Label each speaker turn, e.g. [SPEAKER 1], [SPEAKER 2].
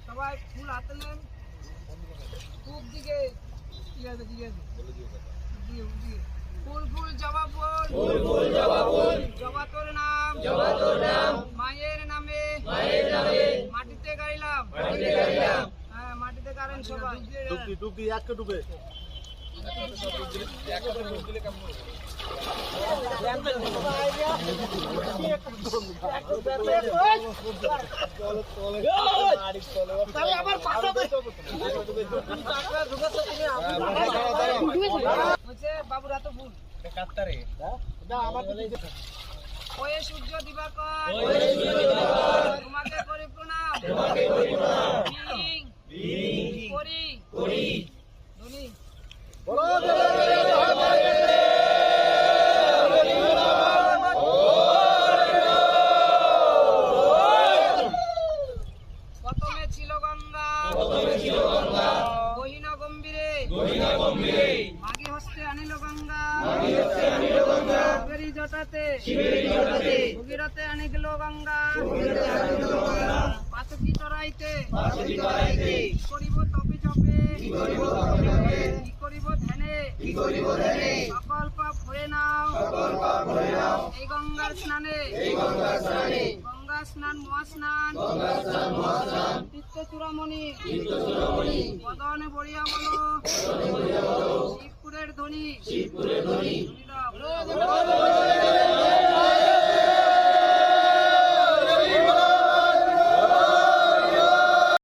[SPEAKER 1] সবাই ফুল হাতে নেন, খুব দিকে ফুল ফুল জবা ফুল, ফুল ফুল জবা ফুল, জবা তোর নাম, জবা তোর নাম, মায়ের নামে, মায়ের নামে, মাটিতে গাইলাম, মাটিতে গাইলাম, হ্যাঁ মাটিতে গাড়েন সবাই,
[SPEAKER 2] ডুব দিয়ে একটা ডুবে
[SPEAKER 1] বাবুরা তো ফুল ওয়ে সূর্য দিবাকর, তোমাকে করি প্রণাম, করি ধনী প্রথমে ছিল গঙ্গা, গহীন গম্ভীরে, মাগি হস্তে আনিল গঙ্গা, শিবেরি জটাতে, ভগীরথে আনিল গঙ্গা, পাচকি চড়াইতে, কি করিব তপে চপে, কি করিব ধ্যানে, সকল পাপ ভরে নাও, এই গঙ্গার স্নানে, গঙ্গা স্নান মহাস্নান, তীর্থ চূড়ামণি, বদনে বড়িয়া বলো, শিবপুরের ধ্বনি,